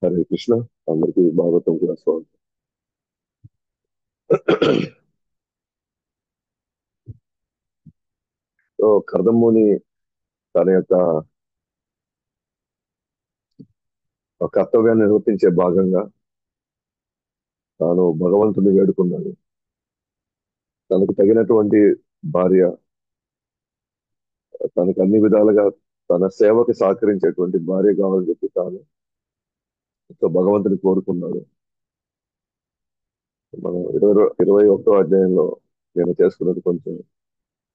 హరే కృష్ణ. అందరికీ భాగవతం కూడా స్వాగతం. సో కర్దముని తన యొక్క కర్తవ్యాన్ని నిర్వర్తించే భాగంగా తాను భగవంతుని వేడుకున్నాడు. తనకు తగినటువంటి భార్య, తనకు అన్ని విధాలుగా తన సేవకి సహకరించేటువంటి భార్య కావాలని చెప్పి తాను సో భగవంతుని కోరుకున్నాడు. మనం 21వ అధ్యాయంలో నేను చేసుకున్నది కొంచెం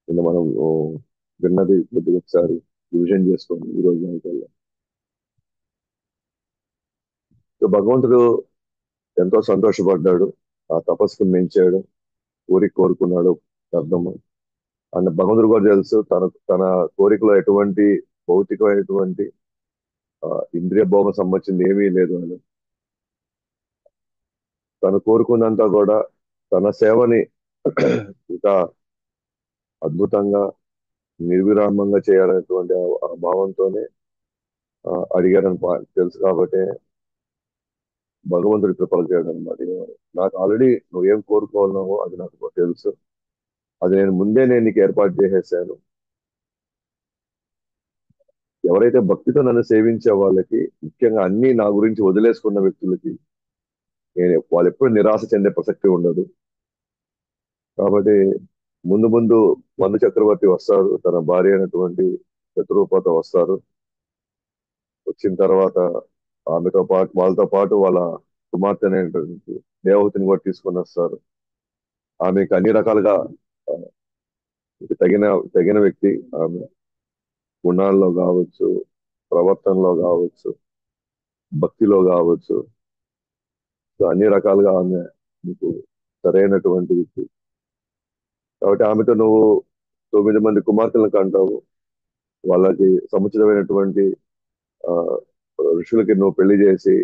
నిన్న మనం విన్నది కొద్దిగా ఒకసారి రివిజన్ చేసుకొని ఈ రోజు దానికల్లా. సో భగవంతుడు ఎంతో సంతోషపడ్డాడు, ఆ తపస్సుకు మెచ్చాడు, కోరుకున్నాడు అర్థం. అండ్ భగవంతుడు కూడా తెలుసు తన కోరికలో ఎటువంటి భౌతికమైనటువంటి ఇంద్రియ భోగం సంబంధించింది ఏమీ లేదు అని. తను కోరుకున్నంత కూడా తన సేవని ఇంకా అద్భుతంగా నిర్విరామంగా చేయాలనేటువంటి ఆ భావంతోనే అడిగారని తెలుసు కాబట్టి భగవంతుడి కృపలు చేయడం అనమాట. నాకు ఆల్రెడీ నువ్వేం కోరుకోవాలన్నావో అది నాకు తెలుసు, అది నేను ముందే నీకు ఏర్పాటు చేసేసాను. ఎవరైతే భక్తితో నన్ను సేవించే వాళ్ళకి, ముఖ్యంగా అన్ని నా గురించి వదిలేసుకున్న వ్యక్తులకి వాళ్ళు ఎప్పుడు నిరాశ చెందే ప్రసక్తి ఉండదు. కాబట్టి ముందు ముందు మందు చక్రవర్తి వస్తారు, తన భార్య అయినటువంటి శత్రువుతో వస్తారు. వచ్చిన తర్వాత ఆమెతో పాటు వాళ్ళతో పాటు వాళ్ళ కుమార్తె అనేటువంటి దేవహూతిని కూడా తీసుకొని వస్తారు. ఆమెకు అన్ని రకాలుగా ఆ, తగిన తగిన వ్యక్తి ఆమె, గుణాల్లో కావచ్చు, ప్రవర్తనలో కావచ్చు, భక్తిలో కావచ్చు. సో అన్ని రకాలుగా ఆమె మీకు సరైనటువంటి వ్యక్తి. కాబట్టి ఆమెతో నువ్వు 9 మంది కుమార్తెలను కంటావు. వాళ్ళకి సముచితమైనటువంటి ఆ, ఋషులకి నువ్వు పెళ్లి చేసి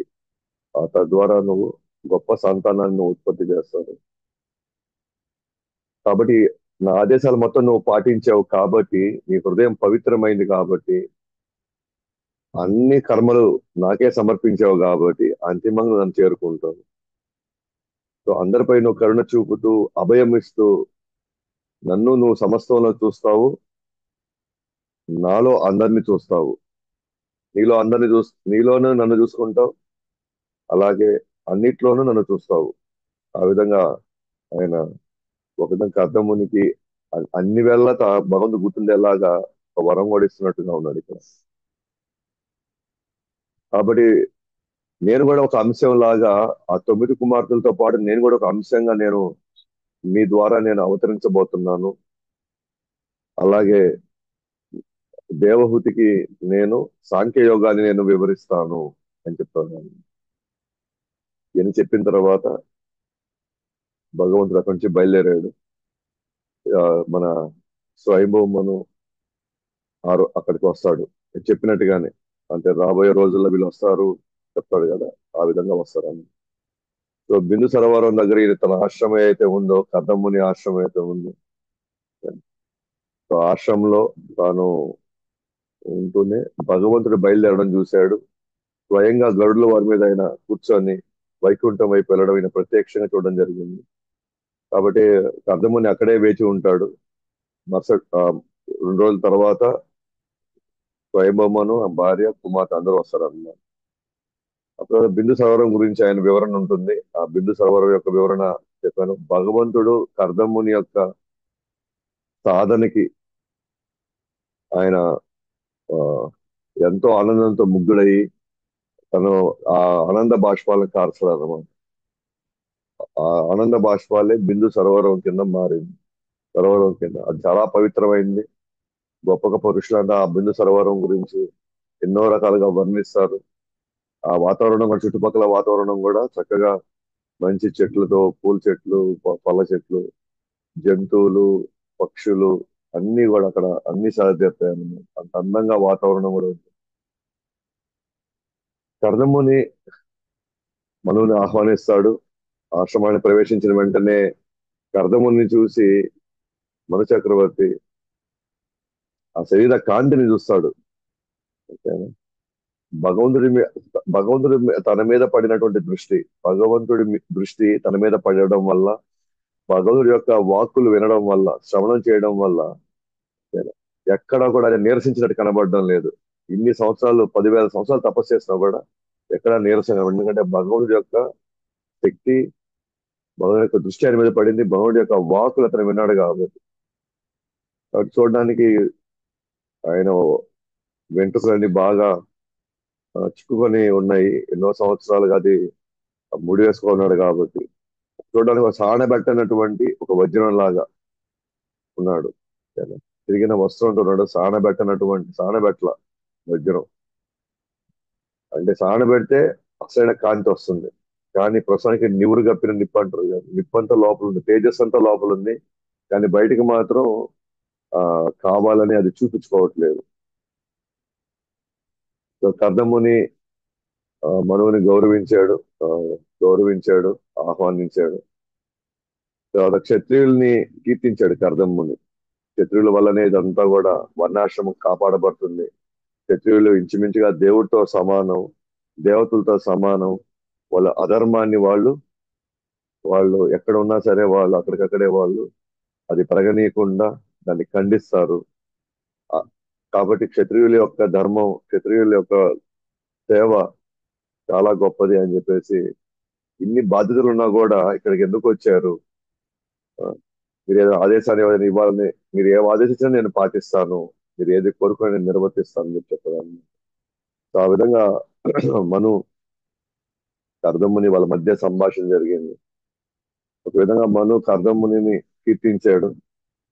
తద్వారా నువ్వు గొప్ప సంతానాన్ని నువ్వు ఉత్పత్తి చేస్తావు. కాబట్టి నా ఆదేశాలు మొత్తం నువ్వు పాటించావు కాబట్టి, నీ హృదయం పవిత్రమైంది కాబట్టి, అన్ని కర్మలు నాకే సమర్పించావు కాబట్టి అంతిమంగా నన్ను చేరుకుంటావు. సో అందరిపై నువ్వు కరుణ చూపుతూ అభయం ఇస్తూ నన్ను నువ్వు సమస్తంలో చూస్తావు, నాలో అందరిని చూస్తావు. నీలోనూ నన్ను చూసుకుంటావు, అలాగే అన్నిట్లోనూ నన్ను చూస్తావు. ఆ విధంగా ఆయన ఒక విధంగా కర్దమునికి అన్ని వేళ భగవంతుడు గుర్తుండేలాగా ఒక వరం కూడా ఇస్తున్నట్టుగా ఉన్నాడు ఇక్కడ. కాబట్టి నేను కూడా ఒక అంశం లాగా, ఆ 9 కుమార్తెలతో పాటు నేను కూడా ఒక అంశంగా మీ ద్వారా నేను అవతరించబోతున్నాను. అలాగే దేవహూతికి నేను సాంఖ్యయోగాన్ని నేను వివరిస్తాను అని చెప్తాను. అని చెప్పిన తర్వాత భగవంతుడు అక్కడి నుంచి బయలుదేరాడు. ఆ, మన స్వయంభూమను అక్కడికి వస్తాడు చెప్పినట్టుగానే. అంటే రాబోయే రోజుల్లో వీళ్ళు వస్తారు చెప్తాడు కదా, ఆ విధంగా వస్తారు అని. సో బిందు సరోవరం దగ్గర ఈయన తన ఆశ్రమం అయితే ఉందో, కర్దముని ఆశ్రమం అయితే ఉందో, సో ఆశ్రమంలో తాను ఉంటూనే భగవంతుడు బయలుదేరడం చూశాడు. స్వయంగా గరుడుల వారి మీద ఆయన కూర్చొని వైకుంఠం వైపు వెళ్ళడం ఈయన ప్రత్యక్షంగా చూడడం జరిగింది. కాబట్టి కర్దముని అక్కడే వేచి ఉంటాడు. మరుసటి 2 రోజుల తర్వాత స్వయంభూమను, ఆ భార్య, కుమార్తె అందరూ వస్తారన్నమాట. అప్పుడు బిందు సరోవరం గురించి ఆయన వివరణ ఉంటుంది. ఆ బిందు సరోవరం యొక్క వివరణ చెప్పాను. భగవంతుడు కర్దముని యొక్క సాధనకి ఆయన ఆ, ఎంతో ఆనందంతో ముగ్ధుడయి తను ఆ ఆనంద బాష్పాలను కార్చాడు అన్నమాట. ఆ ఆనంద బాష్పాలే బిందు సరోవరం కింద మారింది. సరోవరం కింద అది చాలా పవిత్రమైంది. గొప్ప గొప్ప ఋషులంతా ఆ బిందు సరోవరం గురించి ఎన్నో రకాలుగా వర్ణిస్తారు. ఆ వాతావరణం కూడా, చుట్టుపక్కల వాతావరణం కూడా చక్కగా మంచి చెట్లతో, పూల చెట్లు, పళ్ళ చెట్లు, జంతువులు, పక్షులు అన్ని కూడా అక్కడ అన్ని సాధ్యతాయి అన్నమాట. అంత అందంగా వాతావరణం కూడా ఉంది. కర్దముని మనువుని ఆహ్వానిస్తాడు. ఆశ్రమాన్ని ప్రవేశించిన వెంటనే కర్దముని చూసి మను చక్రవర్తి ఆ శరీర కాంతిని చూస్తాడు. ఓకేనా? భగవంతుడి మీ తన మీద పడినటువంటి దృష్టి, భగవంతుడి దృష్టి తన మీద పడడం వల్ల, భగవంతుడి యొక్క వాక్కులు వినడం వల్ల, శ్రవణం చేయడం వల్ల ఎక్కడా కూడా ఆయన నీరసించినట్టు కనబడడం లేదు. ఇన్ని సంవత్సరాలు 10,000 సంవత్సరాలు తపస్సు చేసినా కూడా ఎక్కడా నీరసం కనబడదు. ఎందుకంటే భగవంతుడి యొక్క శక్తి, భగవంతుడి యొక్క దృష్టి ఆయన మీద పడింది, భగవంతుడి యొక్క వాక్కులు అతను విన్నాడు కాబట్టి. కాబట్టి చూడడానికి ఆయన వెంట్రుకలన్నీ బాగా చిక్కుకొని ఉన్నాయి. ఎన్నో సంవత్సరాలుగా అది ముడి వేసుకున్నాడు కాబట్టి చూడడానికి ఒక సానబెట్టనటువంటి ఒక వజ్రం లాగా ఉన్నాడు. తిరిగిన వస్త్రంతో ఉన్నాడు. సానబెట్టల వజ్రం. అంటే సానబెడితే అసలైన కాంతి వస్తుంది. కానీ ప్రస్తుతానికి నివురు కప్పిన నిప్పు అంటారు కదా, నిప్పు అంతా లోపల ఉంది, తేజస్ అంతా లోపల ఉంది. కానీ బయటికి మాత్రం ఆ కావాలని అది చూపించుకోవట్లేదు. సో కర్దముని మనువుని గౌరవించాడు, ఆ, గౌరవించాడు, ఆహ్వానించాడు. తర్వాత క్షత్రియుల్ని కీర్తించాడు కర్దముని. క్షత్రియుల వల్లనే ఇదంతా కూడా వర్ణాశ్రమం కాపాడబడుతుంది. క్షత్రియులు ఇంచుమించుగా దేవుడితో సమానం, దేవతలతో సమానం. వాళ్ళ అధర్మాన్ని వాళ్ళు వాళ్ళు ఎక్కడ ఉన్నా సరే వాళ్ళు అక్కడికక్కడే వాళ్ళు అది పెరగనీయకుండా దాన్ని ఖండిస్తారు. ఆ, కాబట్టి క్షత్రియుల యొక్క ధర్మం, క్షత్రియుల యొక్క సేవ చాలా గొప్పది అని చెప్పేసి, ఇన్ని బాధ్యతలు ఉన్నా కూడా ఇక్కడికి ఎందుకు వచ్చారు? ఆ, మీరు ఏదో ఆదేశాన్ని ఏమైనా ఇవ్వాలని, మీరు ఏం ఆదేశించినా నేను పాటిస్తాను, మీరు ఏది కోరుకొని నేను నిర్వర్తిస్తాను అని చెప్పి చెప్పాను. సో ఆ విధంగా మను కర్దముని వాళ్ళ మధ్య సంభాషణ జరిగింది. ఒక విధంగా మను కర్దమునిని కీర్తించాడు.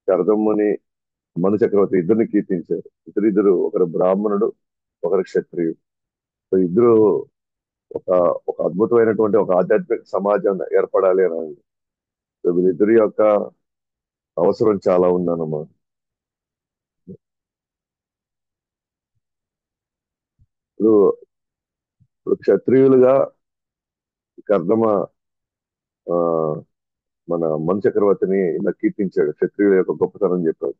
కర్దముని మను చక్రవర్తి ఇద్దరిని కీర్తించారు. ఇద్దరు, ఒకరు బ్రాహ్మణుడు, ఒకరు క్షత్రియుడు. సో ఇద్దరు ఒక ఒక అద్భుతమైనటువంటి ఒక ఆధ్యాత్మిక సమాజం ఏర్పడాలి అని అంది. సో వీళ్ళిద్దరి యొక్క అవసరం చాలా ఉందన్నమాట. ఇప్పుడు ఇప్పుడు క్షత్రియులుగా కర్దమ ఆ, మన మను చక్రవర్తిని ఇలా కీర్తించాడు, క్షత్రియుల యొక్క గొప్పతనం చెప్పాడు.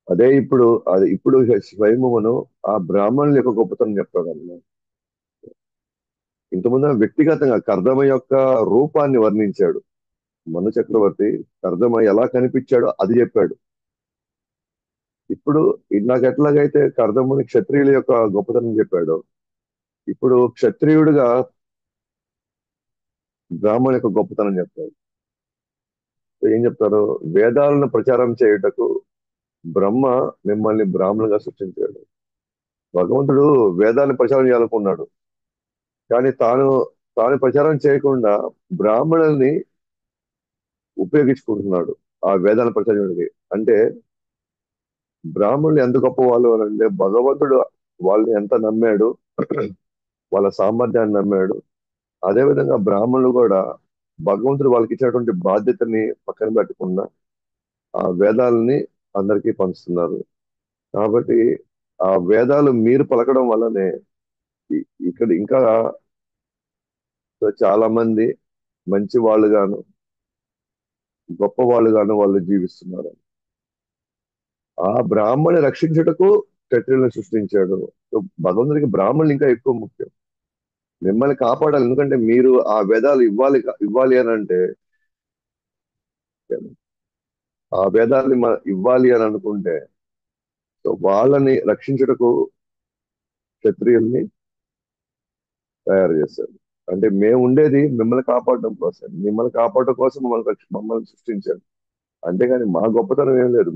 అదే ఇప్పుడు స్వయమును ఆ బ్రాహ్మణుల యొక్క గొప్పతనం చెప్తాడు అన్నమాట. ఇంతకుముందు వ్యక్తిగతంగా కర్దమ యొక్క రూపాన్ని వర్ణించాడు మను చక్రవర్తి. కర్దమ ఎలా కనిపించాడో అది చెప్పాడు. ఇప్పుడు నాకు ఎట్లాగైతే కర్దముని క్షత్రియుల యొక్క గొప్పతనం చెప్పాడో, ఇప్పుడు క్షత్రియుడిగా బ్రాహ్మణు యొక్క గొప్పతనం చెప్తాడు. సో ఏం చెప్తారు? వేదాలను ప్రచారం చేయుటకు బ్రహ్మ మిమ్మల్ని బ్రాహ్మణులుగా సృష్టించాడు. భగవంతుడు వేదాన్ని ప్రచారం చేయాలనుకున్నాడు, కానీ తాను ప్రచారం చేయకుండా బ్రాహ్మణుల్ని ఉపయోగించుకుంటున్నాడు ఆ వేదాల ప్రచారానికి. అంటే బ్రాహ్మణులు ఎంత గొప్ప వాళ్ళు అని అంటే, భగవంతుడు వాళ్ళని ఎంత నమ్మాడు, వాళ్ళ సామర్థ్యాన్ని నమ్మాడు. అదేవిధంగా బ్రాహ్మణులు కూడా భగవంతుడు వాళ్ళకి ఇచ్చినటువంటి బాధ్యతని పక్కన పెట్టకుండా ఆ వేదాలని అందరికీ పంచుతున్నారు. కాబట్టి ఆ వేదాలు మీరు పలకడం వల్లనే ఇక్కడ ఇంకా చాలా మంది మంచి వాళ్ళుగాను, గొప్ప వాళ్ళుగాను వాళ్ళు జీవిస్తున్నారు. ఆ బ్రాహ్మణి రక్షించుటకు క్షత్రియులను సృష్టించాడు. సో భగవంతుడికి బ్రాహ్మణులు ఇంకా ఎక్కువ ముఖ్యం. మిమ్మల్ని కాపాడాలి, ఎందుకంటే మీరు ఆ వేదాలు ఇవ్వాలి అని అంటే, ఆ వేదాల్ని ఇవ్వాలి అని అనుకుంటే, సో వాళ్ళని రక్షించుటకు క్షత్రియుల్ని తయారు చేశారు. అంటే మేము ఉండేది మిమ్మల్ని కాపాడడం కోసం, మిమ్మల్ని కాపాడడం కోసం మమ్మల్ని సృష్టించారు. అంతేగాని మా గొప్పతనం ఏం లేదు.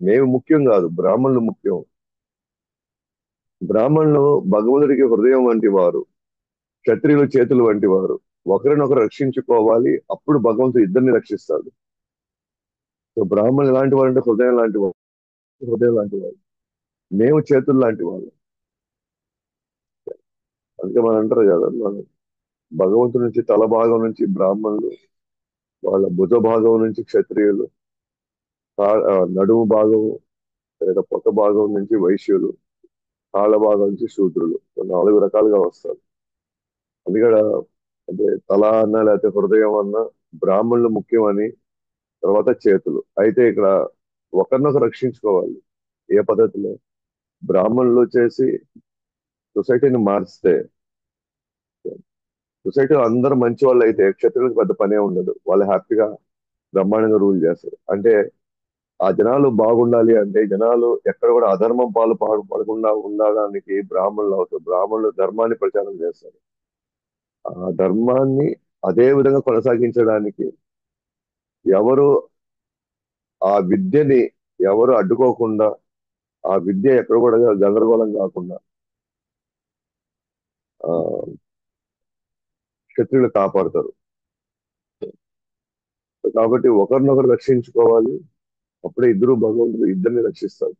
మేము ముఖ్యం కాదు, బ్రాహ్మణులు ముఖ్యం. బ్రాహ్మణులు భగవంతుడికి హృదయం వంటి వారు, క్షత్రియులు చేతులు వంటి వారు. ఒకరినొకరు రక్షించుకోవాలి, అప్పుడు భగవంతుడు ఇద్దరిని రక్షిస్తాడు. సో బ్రాహ్మణులు ఎలాంటి వారు అంటే హృదయం లాంటి వారు. మేము చేతులు లాంటి వాళ్ళు. అందుకే మనం అంటారు కదా, మనం భగవంతుడి నుంచి తల భాగం నుంచి బ్రాహ్మణులు, వాళ్ళ భుజ భాగం నుంచి క్షత్రియులు, నడుము భాగం లేదా పొట్ట భాగం నుంచి వైశ్యులు, కాళ్ళ భాగం నుంచి శూద్రులు. 4 రకాలుగా వస్తారు. అందుకే అంటే తల అన్న లేకపోతే హృదయం అన్న బ్రాహ్మణులు ముఖ్యమని, తర్వాత చేతులు. అయితే ఇక్కడ ఒకరినొకరు రక్షించుకోవాలి. ఏ పద్ధతిలో? బ్రాహ్మణులు వచ్చేసి సొసైటీని మారిస్తే, సొసైటీలో అందరూ మంచి వాళ్ళు అయితే క్షత్రులకు పెద్ద పనే ఉండదు. వాళ్ళు హ్యాపీగా బ్రహ్మాండంగా రూల్ చేస్తారు. అంటే ఆ జనాలు బాగుండాలి అంటే జనాలు ఎక్కడ కూడా అధర్మం పడకుండా ఉండడానికి బ్రాహ్మణులు అవుతారు. బ్రాహ్మణులు ధర్మాన్ని ప్రచారం చేస్తారు. ఆ ధర్మాన్ని అదే విధంగా కొనసాగించడానికి ఎవరు ఆ విద్యని ఎవరు అడ్డుకోకుండా, ఆ విద్య ఎక్కడ కూడా గందరగోళం కాకుండా ఆ క్షత్రియులు కాపాడుతారు. కాబట్టి ఒకరినొకరు రక్షించుకోవాలి. అప్పుడే ఇద్దరు భగవంతుడు ఇద్దరిని రక్షిస్తారు.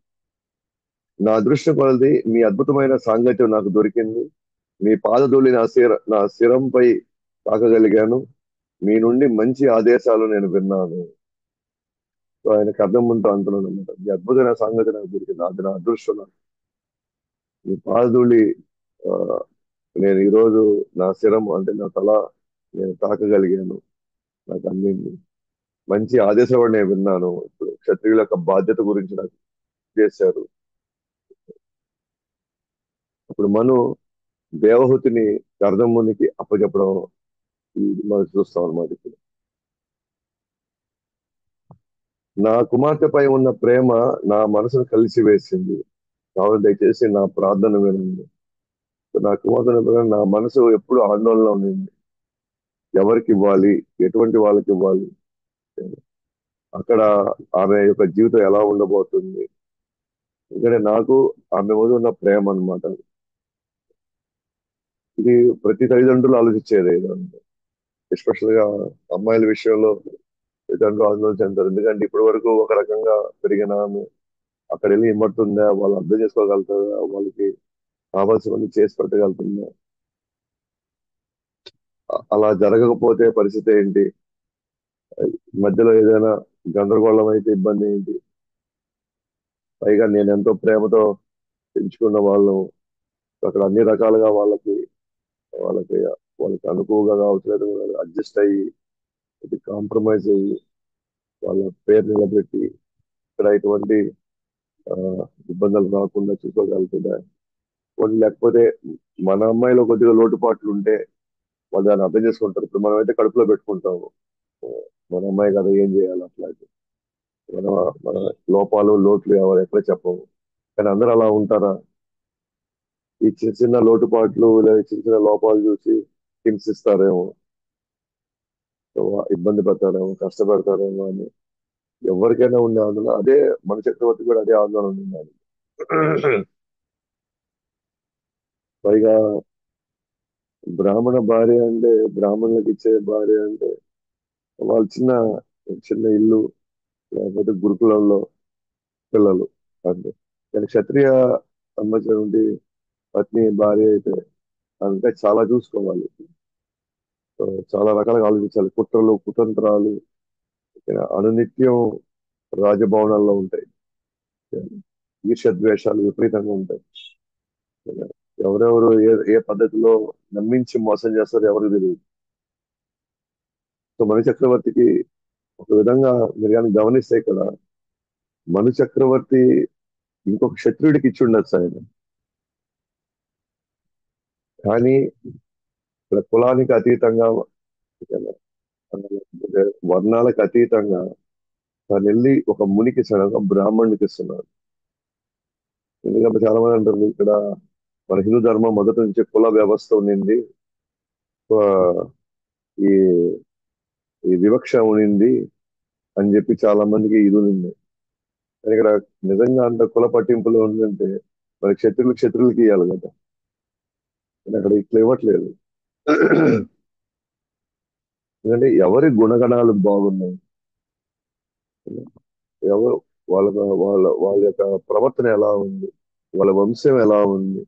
నా అదృష్టం కొలది మీ అద్భుతమైన సాంగత్యం నాకు దొరికింది. మీ పాదధూళి నా శిరంపై తాకగలిగాను. మీ నుండి మంచి ఆదేశాలు నేను విన్నాను. సో ఆయనకు అర్థం ఉంటూ అంటున్నాను అనమాట. మీ అద్భుతమైన సాంగత్యం నాకు దొరికింది. అది నా అదృష్టం. మీ పాదధూళి ఆ, నేను ఈరోజు నా శిరం అంటే నా తల నేను తాకగలిగాను. నాకు అందింది. మంచి ఆదేశాలు కూడా నేను విన్నాను. ఇప్పుడు క్షత్రియుల యొక్క బాధ్యత గురించి నాకు చేశారు. అప్పుడు మను దేవహూతిని కర్దమునికి అప్పచెప్పడం ఇది మనం చూస్తాం అన్నమాట ఇప్పుడు. నా కుమార్తెపై ఉన్న ప్రేమ నా మనసును కలిసివేసింది. కావున దయచేసి నా ప్రార్థన వినండి. నా కుమార్తె నా మనసు ఎప్పుడు ఆందోళనలో ఉండింది. ఎవరికి ఇవ్వాలి, ఎటువంటి వాళ్ళకి ఇవ్వాలి, అక్కడ ఆమె యొక్క జీవితం ఎలా ఉండబోతుంది. ఎందుకంటే నాకు ఆమె మీద ఉన్న ప్రేమ అన్నమాట. ఇది ప్రతి తల్లిదండ్రులు ఆలోచించేది ఏదంటే, ఎస్పెషల్ గా అమ్మాయిల విషయంలో తల్లిదండ్రులు ఆందోళన చెందారు. ఎందుకంటే ఇప్పటి వరకు ఒక రకంగా పెరిగిన ఆమె అక్కడ వెళ్ళి ఇమ్మడుతుందా, వాళ్ళు అర్థం చేసుకోగలుగుతారా, వాళ్ళకి కావాల్సినవన్నీ చేసి పెట్టగలుగుతుందా, అలా జరగకపోతే పరిస్థితి ఏంటి, మధ్యలో ఏదైనా గందరగోళం అయితే ఇబ్బంది ఏంటి. పైగా నేను ఎంతో ప్రేమతో పెంచుకున్న వాళ్ళు అక్కడ అన్ని రకాలుగా వాళ్ళకి వాళ్ళకి అనుకువగా కావచ్చు, అడ్జస్ట్ అయ్యి కాంప్రమైజ్ అయ్యి వాళ్ళ పేరు నిలబెట్టి ఇక్కడ ఇటువంటి ఆ, ఇబ్బందులు రాకుండా చూసుకోగలుగుతుందా. కొన్ని లేకపోతే మన అమ్మాయిలో కొద్దిగా లోటుపాట్లు ఉంటే వాళ్ళు దాన్ని అర్థం చేసుకుంటారు. ఇప్పుడు మనం అయితే కడుపులో పెట్టుకుంటాము. ఆ, మన అమ్మాయి కదా ఏం చేయాలి అట్లా అని. మన మన లోపాలు లోట్లు ఎవరు ఎక్కడ చెప్పము. కానీ అందరూ అలా ఉంటారా? ఈ చిన్న చిన్న లోటుపాట్లు లేదా చిన్న చిన్న లోపాలు చూసి హింసిస్తారేమో, ఇబ్బంది పెడతారేమో, కష్టపెడతారేమో అని ఎవరికైనా ఉండే ఆందోళన అదే. మన చక్రవర్తి కూడా అదే ఆందోళన ఉండాలి. పైగా బ్రాహ్మణ భార్య అంటే, బ్రాహ్మణులకు ఇచ్చే భార్య అంటే వాళ్ళు చిన్న చిన్న ఇల్లు లేకపోతే గురుకులంలో పిల్లలు అంతే. కానీ క్షత్రియ సంబంధించినటువంటి పత్ని భార్య అయితే అంటే చాలా చూసుకోవాలి. సో చాలా రకాలుగా ఆలోచించాలి. కుట్రలు కుతంత్రాలు ఇక అనునిత్యం రాజభవనాల్లో ఉంటాయి. ఈర్ష్యద్వేషాలు విపరీతంగా ఉంటాయి. ఎవరెవరు ఏ పద్ధతిలో నమ్మించి మోసం చేస్తారో ఎవరికి తెలియదు. సో మను చక్రవర్తికి ఒక విధంగా మీరు కానీ గమనిస్తే ఇక్కడ మను చక్రవర్తి ఇంకొక క్షత్రుడికి ఇచ్చి ఉండొచ్చు ఆయన. కానీ ఇక్కడ కులానికి అతీతంగా, వర్ణాలకు అతీతంగా తను వెళ్ళి ఒక మునికి ఇస్తున్నాడు, ఒక బ్రాహ్మణునికి ఇస్తున్నాడు. ఎందుకంటే చాలా మంది అంటారు ఇక్కడ మన హిందూ ధర్మం మొదటి నుంచి కుల వ్యవస్థ ఉండింది, ఆ, ఈ ఈ వివక్ష ఉండింది అని చెప్పి చాలా మందికి ఇది ఉంది. కానీ ఇక్కడ నిజంగా అంత కుల పట్టింపులు ఉందంటే మరి క్షత్రులకి ఇవ్వాలి కదా. కానీ అక్కడ ఇట్లా ఇవ్వట్లేదు. ఎందుకంటే ఎవరి గుణగణాలు బాగున్నాయి, ఎవరు వాళ్ళ వాళ్ళ యొక్క ప్రవర్తన ఎలా ఉంది, వాళ్ళ వంశం ఎలా ఉంది,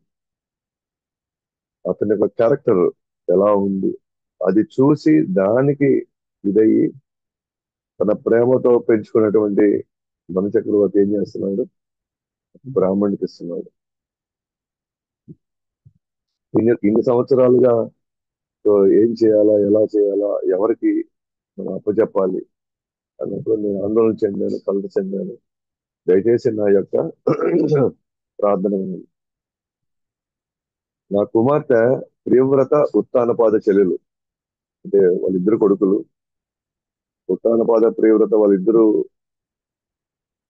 అతని యొక్క క్యారెక్టర్ ఎలా ఉంది, అది చూసి దానికి ఇదయ్యి తన ప్రేమతో పెంచుకున్నటువంటి మన చక్రవర్తి ఏం చేస్తున్నాడు, బ్రాహ్మణుడికి ఇస్తున్నాడు. ఇన్ని సంవత్సరాలుగా సో ఏం చేయాలా, ఎలా చేయాలా, ఎవరికి మనం అప్పచెప్పాలి అన్నప్పుడు నేను ఆందోళన చెందాను, కలత చెందాను. దయచేసి నా యొక్క ప్రార్థన వినండి. నా కుమార్తె ప్రియవ్రత ఉత్తానపాద చెల్లెలు. అంటే వాళ్ళిద్దరు కొడుకులు. ఉత్తానపాద ప్రియవ్రత వాళ్ళిద్దరూ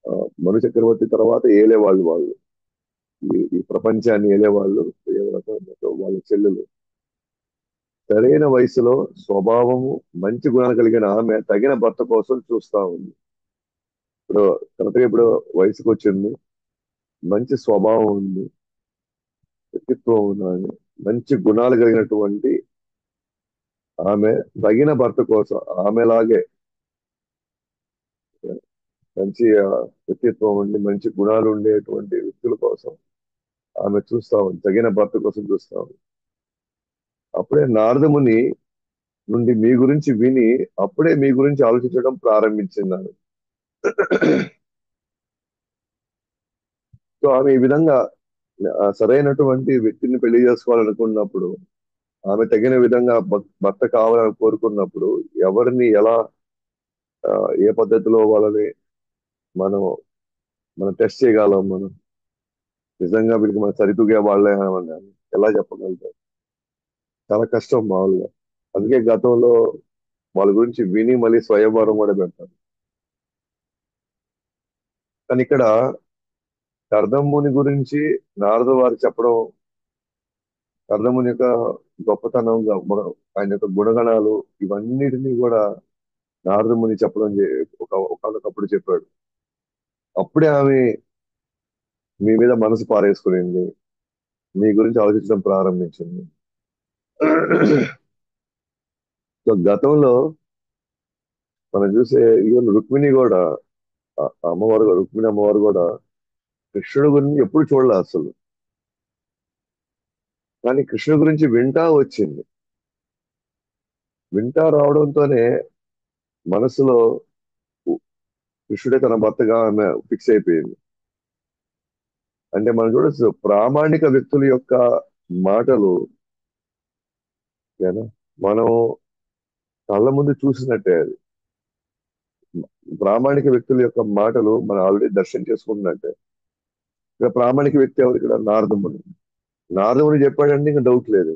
ఆ, మను చక్రవర్తి తర్వాత ఏలేవాళ్ళు. ఈ ప్రపంచాన్ని ఏలేవాళ్ళు ప్రియవ్రత వాళ్ళ చెల్లెలు. సరైన వయసులో స్వభావము, మంచి గుణాలు కలిగిన ఆమె తగిన భర్త కోసం చూస్తా ఉంది. ఇప్పుడు కరెక్ట్గా ఇప్పుడు వయసుకు వచ్చింది, మంచి స్వభావం ఉంది, వ్యక్తిత్వం ఉన్నది, మంచి గుణాలు కలిగినటువంటి ఆమె తగిన భర్త కోసం, ఆమెలాగే మంచి వ్యక్తిత్వం ఉండి మంచి గుణాలు ఉండేటువంటి వ్యక్తుల కోసం ఆమె చూస్తా ఉంది, తగిన భర్త కోసం చూస్తా ఉంది. అప్పుడే నారదముని నుండి మీ గురించి విని అప్పుడే మీ గురించి ఆలోచించడం ప్రారంభించింది. సో ఆమె ఈ విధంగా సరైనటువంటి వ్యక్తిని పెళ్లి చేసుకోవాలనుకున్నప్పుడు, ఆమె తగిన విధంగా భర్త కావాలని కోరుకున్నప్పుడు ఎవరిని ఎలా ఆ, ఏ పద్ధతిలో వాళ్ళని మనం మనం టెస్ట్ చేయగలం, మనం నిజంగా వీళ్ళకి మనం సరితూగే వాళ్ళే అని ఎలా చెప్పగలుగుతాం? చాలా కష్టం మామూలుగా. అందుకే గతంలో వాళ్ళ గురించి విని మళ్ళీ స్వయంవరం కూడా పెడతారు. కానీ ఇక్కడ కర్దముని గురించి నారద వారు చెప్పడం, కర్దముని యొక్క గొప్పతనం, ఆయన యొక్క గుణగణాలు, ఇవన్నిటినీ కూడా నారదముని చెప్పడం ఒకనొకప్పుడు చెప్పాడు. అప్పుడే ఆమె మీ మీద మనసు పారేసుకునింది, మీ గురించి ఆలోచించడం ప్రారంభించింది. సో గతంలో మనం చూసే ఈవెన్ రుక్మిణి కూడా, రుక్మిణి అమ్మవారు కూడా కృష్ణుడి గురించి ఎప్పుడు చూడలే అసలు. కానీ కృష్ణుడి గురించి వింటా వచ్చింది. వింటా రావడంతోనే మనసులో కృష్ణుడే తన భర్తగా ఆమె ఫిక్స్ అయిపోయింది. అంటే మనం చూడొచ్చు ప్రామాణిక వ్యక్తుల యొక్క మాటలు, ఏనా, మనం కళ్ళ ముందు చూసినట్టే అది. ప్రామాణిక వ్యక్తుల యొక్క మాటలు మనం ఆల్రెడీ దర్శనం చేసుకున్నట్టే. ఇక్కడ ప్రామాణిక వ్యక్తి ఎవరు? ఇక్కడ నారదముని. నారదముని చెప్పాడంటే ఇంకా డౌట్ లేదు.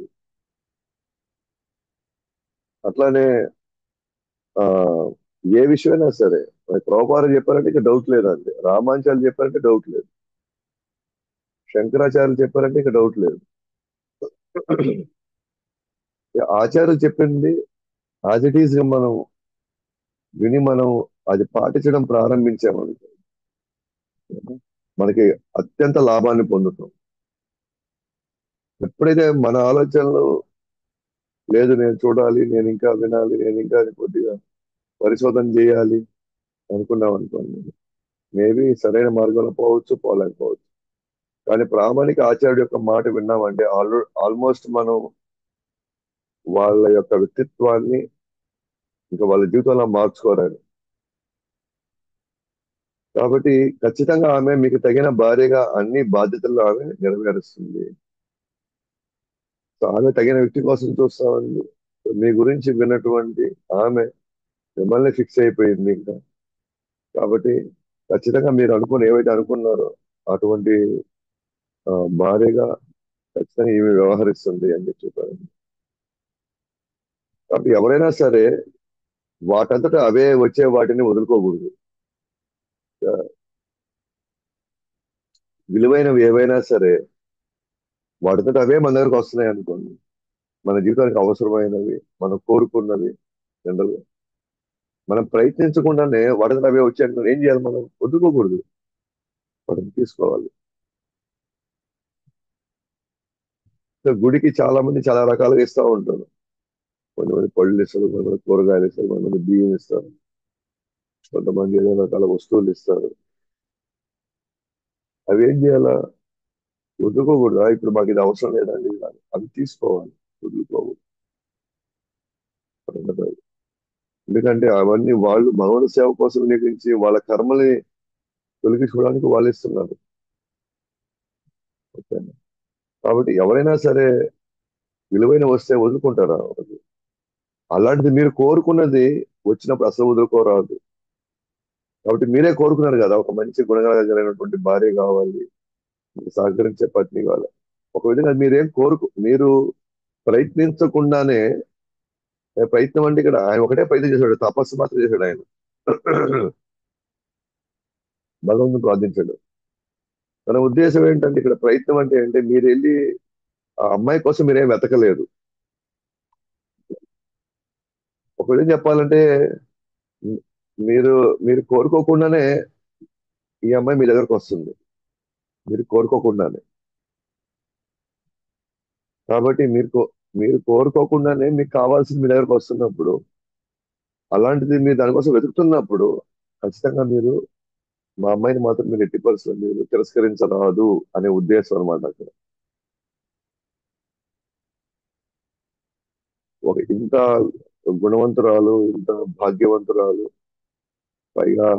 అట్లానే ఆ ఏ విషయమైనా సరే, ప్రభుపాద చెప్పారంటే ఇంకా డౌట్ లేదండి. రామాంచాలు చెప్పారంటే డౌట్ లేదు. శంకరాచార్యులు చెప్పారంటే ఇంకా డౌట్ లేదు. ఆచార్యులు చెప్పింది యాజ్ ఇట్ ఈస్ గా మనం విని మనం అది పాటించడం ప్రారంభించామనుకో, మనకి అత్యంత లాభాన్ని పొందుతాం. ఎప్పుడైతే మన ఆలోచనలు లేదు, నేను చూడాలి, నేను ఇంకా వినాలి, నేను ఇంకా కొద్దిగా పరిశోధన చేయాలి అనుకున్నాం అనుకోండి, మేబీ సరైన మార్గంలో పోవచ్చు, పోలేకపోవచ్చు. కానీ ప్రామాణిక ఆచార్యుడు యొక్క మాట విన్నామంటే ఆల్మోస్ట్ మనం వాళ్ళ యొక్క వ్యక్తిత్వాన్ని ఇంకా వాళ్ళ జీవితంలో మార్చుకోరాలి. కాబట్టి ఖచ్చితంగా ఆమె మీకు తగిన భార్యగా అన్ని బాధ్యతలు ఆమె నెరవేరుస్తుంది. సో ఆమె తగిన వ్యక్తి కోసం చూస్తా ఉంది. సో మీ గురించి విన్నటువంటి ఆమె మిమ్మల్ని ఫిక్స్ అయిపోయింది ఇంకా. కాబట్టి ఖచ్చితంగా మీరు అనుకుని ఏవైతే అనుకున్నారో అటువంటి భార్యగా ఖచ్చితంగా ఈమె వ్యవహరిస్తుంది అని చెప్పారు. కాబట్టి ఎవరైనా సరే వాటంతటా అవే వచ్చే వాటిని వదులుకోకూడదు. ఆ, విలువైనవి ఏవైనా సరే వాటితో అవే మన దగ్గరకు వస్తున్నాయి అనుకోండి, మన జీవితానికి అవసరమైనవి, మనం కోరుకున్నవి, జనరల్ మనం ప్రయత్నించకుండానే వాటితో అవే వచ్చాయి. ఏం చేయాలి? మనం వదులుకోకూడదు, వాటిని తీసుకోవాలి. సో గుడికి చాలా మంది చాలా రకాలుగా ఇస్తూ ఉంటారు. కొంతమంది పళ్ళు ఇస్తారు, కొంతమంది కూరగాయలు ఇస్తారు, కొంతమంది బియ్యం ఇస్తారు, కొంతమంది ఏదో రకాల వస్తువులు ఇస్తారు. అవి ఏం చేయాలా? వదులుకోకూడదు. ఇప్పుడు మాకు ఇది అవసరం లేదండి అని. అవి తీసుకోవాలి, వదులుకోకూడదు. ఎందుకంటే అవన్నీ వాళ్ళు భగవత్ సేవ కోసం వినియోగించి వాళ్ళ కర్మల్ని తొలగించుకోవడానికి వాళ్ళు ఇస్తున్నారు. ఓకేనా? కాబట్టి ఎవరైనా సరే విలువైన వస్తే వదులుకుంటారా? అలాంటిది మీరు కోరుకున్నది వచ్చినప్పుడు అసలు వదులుకోరాదు. కాబట్టి మీరే కోరుకున్నారు కదా, ఒక మంచి గుణగణమైనటువంటి భార్య కావాలి, మీకు సహకరించే పత్ని కావాలి. ఒక విధంగా మీరేం మీరు ప్రయత్నించకుండానే, ప్రయత్నం అంటే ఇక్కడ ఆయన ఒకటే ప్రయత్నం చేశాడు, తపస్సు మాత్రం చేశాడు ఆయన. భగవంతుని ప్రార్థించాడు. తన ఉద్దేశం ఏంటంటే, ఇక్కడ ప్రయత్నం అంటే ఏంటి, మీరు వెళ్ళి ఆ అమ్మాయి కోసం మీరేం వెతకలేదు. ఒక విధంగా చెప్పాలంటే, మీ- మీరు మీరు కోరుకోకుండానే ఈ అమ్మాయి మీ దగ్గరకు వస్తుంది, మీరు కోరుకోకుండానే. కాబట్టి మీరు కోరుకోకుండానే మీకు కావాల్సింది మీ దగ్గరకు వస్తున్నప్పుడు, అలాంటిది మీరు దానికోసం వెతుకుతున్నప్పుడు, ఖచ్చితంగా మీరు మా అమ్మాయిని మాత్రం మీరు ఎట్టి పరిస్థితుల్లో మీరు తిరస్కరించరాదు అనే ఉద్దేశం అనమాట అక్కడ. ఇంత గుణవంతురాలు, ఇంత భాగ్యవంతురాలు, పైగా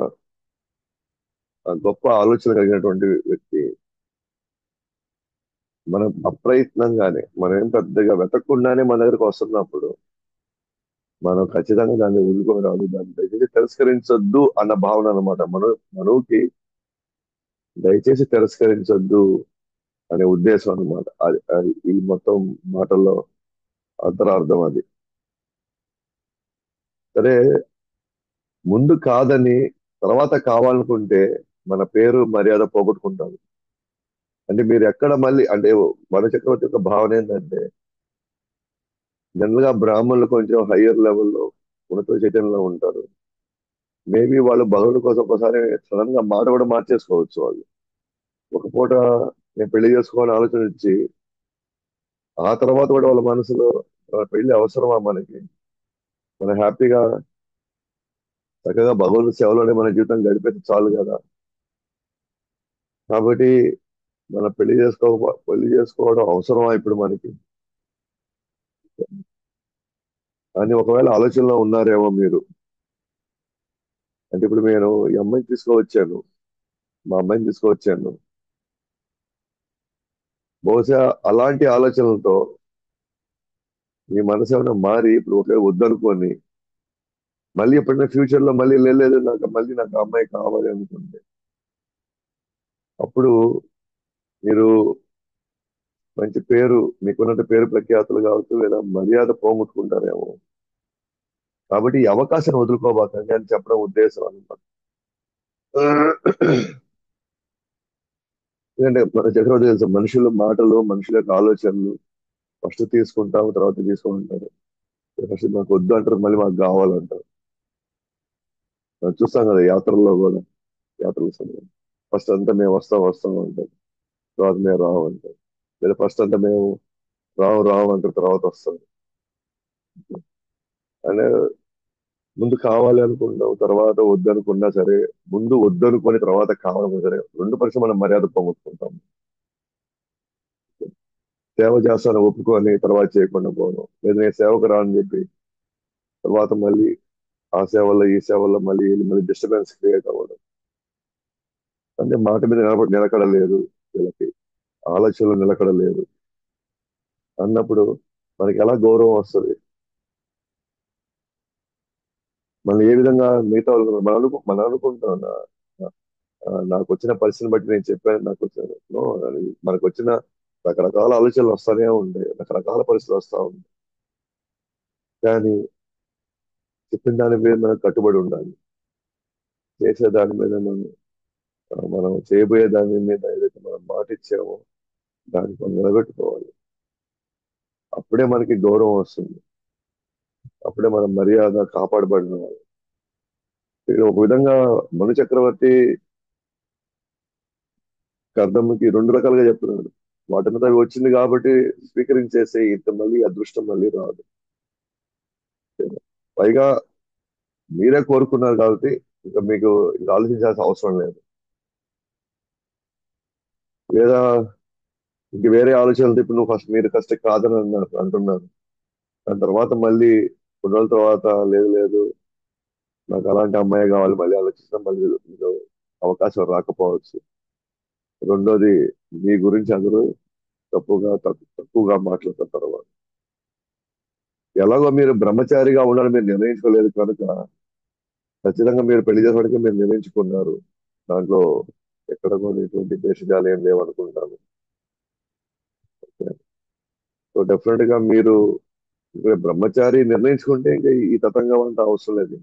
ఆ గొప్ప ఆలోచన కలిగినటువంటి వ్యక్తి, మనం అప్రయత్నంగానే, మనం ఏం పెద్దగా వెతకకుండానే మన దగ్గరకు వస్తున్నప్పుడు, మనం ఖచ్చితంగా దాన్ని వదులుకోరాదు, దాన్ని దయచేసి తిరస్కరించొద్దు అన్న భావన అనమాట. మనవుకి దయచేసి తిరస్కరించొద్దు అనే ఉద్దేశం అనమాట. అది ఈ మొత్తం మాటల్లో అంతరార్థం అది. సరే, ముందు కాదని తర్వాత కావాలనుకుంటే మన పేరు మర్యాద పోగొట్టుకుంటాం. అంటే మీరు ఎక్కడ మళ్ళీ అంటే, మన చక్రవర్తి యొక్క భావన ఏంటంటే, జనరల్ గా బ్రాహ్మణులు కొంచెం హయ్యర్ లెవెల్లో ఉన్నత చైతన్యంలో ఉంటారు. మేబీ వాళ్ళు భగవుడి కోసం ఒకసారి సడన్ గా మాట కూడా మార్చేసుకోవచ్చు వాళ్ళు. ఒక పూట నేను పెళ్లి చేసుకోవాలని ఆలోచన ఇచ్చి, ఆ తర్వాత కూడా వాళ్ళ మనసులో పెళ్లి అవసరమా మనకి, మనం హ్యాపీగా చక్కగా భగవంతుడి సేవలోనే మన జీవితం గడిపేది చాలు కదా. కాబట్టి మనం పెళ్లి చేసుకోవడం అవసరమా ఇప్పుడు మనకి అని ఒకవేళ ఆలోచనలో ఉన్నారేమో మీరు. అంటే ఇప్పుడు నేను ఈ అమ్మాయిని తీసుకువచ్చాను, మా అమ్మాయిని తీసుకువచ్చాను, బహుశా అలాంటి ఆలోచనలతో మీ మనసు ఏమైనా మారి ఇప్పుడు ఒకే వద్దనుకొని, మళ్ళీ ఎప్పుడైనా ఫ్యూచర్ లో మళ్ళీ లేదు నాకు ఆ అమ్మాయి కావాలి అనుకుంటే, అప్పుడు మీరు మంచి పేరు, మీకున్నట్టు పేరు ప్రఖ్యాతులు కావచ్చు, లేదా మర్యాద పోగొట్టుకుంటారేమో. కాబట్టి ఈ అవకాశాన్ని వదులుకోబాకండి అని చెప్పడం ఉద్దేశం అనమాట. ఎందుకంటే మన చక్రవర్తి తెలుసు, మనుషుల మాటలు, మనుషుల యొక్క ఆలోచనలు ఫస్ట్ తీసుకుంటాము, తర్వాత తీసుకుంటారు. ఫస్ట్ మాకు వద్దు అంటారు, మళ్ళీ మాకు కావాలంటారు. మనం చూస్తాం కదా యాత్రల్లో కూడా, యాత్రల సమయం ఫస్ట్ అంతా మేము వస్తాం అంటారు, తర్వాత మేము రావు అంటారు. లేదా ఫస్ట్ అంతా మేము రావు అంటారు, తర్వాత వస్తాం. అనే ముందు కావాలి అనుకుంటాం, తర్వాత వద్దనుకున్నా సరే, ముందు వద్దనుకొని తర్వాత కావాలనుకున్నా సరే, రెండు పక్షం మనం మర్యాద పొందుకుంటాం. సేవ చేస్తాను ఒప్పుకొని తర్వాత చేయకుండా పోవడం, లేదా నేను సేవకు రాని చెప్పి తర్వాత మళ్ళీ ఆ సేవల్లో ఈ సేవల్లో మళ్ళీ డిస్టర్బెన్స్ క్రియేట్ అవ్వడం. అంటే మాట మీద నిలకడలేదు, వీళ్ళకి ఆలోచనలు నిలకడలేదు అన్నప్పుడు మనకి ఎలా గౌరవం వస్తుంది. మనం ఏ విధంగా మిగతా వాళ్ళు మనం అనుకుంటాం, నాకు వచ్చిన పరిస్థితిని బట్టి నేను చెప్పాను, నాకు వచ్చాను నో, అది మనకు వచ్చిన రకరకాల ఆలోచనలు వస్తానే ఉంటాయి, రకరకాల పరిస్థితులు వస్తా ఉంటాయి. కానీ చెప్పిన దాని మీద మనం కట్టుబడి ఉండాలి. చేసే దాని మీద మనం చేయబోయే దాని మీద ఏదైతే మనం మాట ఇచ్చామో దాన్ని మనం నిలబెట్టుకోవాలి. అప్పుడే మనకి గౌరవం వస్తుంది, అప్పుడే మన మర్యాద కాపాడబడిన వాళ్ళు. ఇది ఒక విధంగా మను చక్రవర్తి కర్దమ్మకి రెండు రకాలుగా చెప్తున్నాడు. వాటి మీద అవి వచ్చింది కాబట్టి స్వీకరించేసే, ఇంత మళ్ళీ అదృష్టం మళ్ళీ రాదు. పైగా మీరే కోరుకున్నారు కాబట్టి ఇంకా మీకు ఇంకా ఆలోచించాల్సిన అవసరం లేదు. లేదా ఇంక వేరే ఆలోచనలు ఇప్పుడు నువ్వు మీరు ఫస్ట్ కాదని అంటున్నారు. దాని తర్వాత మళ్ళీ కొన్ని రోజుల తర్వాత లేదు నాకు అలాంటి అమ్మాయి కావాలి మళ్ళీ ఆలోచిస్తే మళ్ళీ మీకు అవకాశం రాకపోవచ్చు. రెండోది, మీ గురించి అందరూ తక్కువగా మాట్లాడతారు తర్వాత. ఎలాగో మీరు బ్రహ్మచారిగా ఉండాలని మీరు నిర్ణయించుకోలేదు కనుక, ఖచ్చితంగా మీరు పెళ్లి చేసుకోవడానికి మీరు నిర్ణయించుకున్నారు. దాంట్లో ఎక్కడ కూడా ఎటువంటి దేశజాలు ఏం లేవనుకుంటాను. డెఫినెట్ గా మీరు ఇక్కడ బ్రహ్మచారి నిర్ణయించుకుంటే ఇంకా ఈ తతంగం అంతా అవసరం లేదు.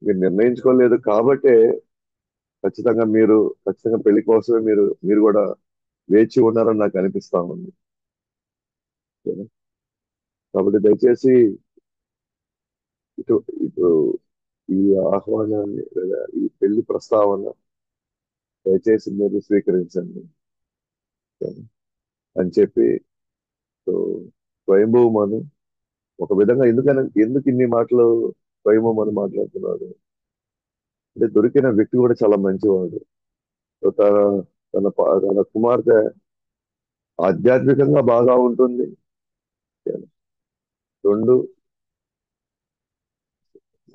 మీరు నిర్ణయించుకోలేదు కాబట్టే ఖచ్చితంగా పెళ్లి కోసమే మీరు కూడా వేచి ఉన్నారని నాకు అనిపిస్తా ఉంది. కాబట్టి దయచేసి ఇటు ఇటు ఈ ఆహ్వానాన్ని లేదా ఈ పెళ్లి ప్రస్తావన దయచేసి మీరు స్వీకరించండి అని చెప్పి, సో స్వయంభూమను ఒక విధంగా ఎందుకు ఇన్ని మాటలు స్వయంభూమని మాట్లాడుతున్నాడు అంటే, దొరికిన వ్యక్తి కూడా చాలా మంచివాడు. సో తన కుమార్తె ఆధ్యాత్మికంగా బాగా ఉంటుంది. రెండు,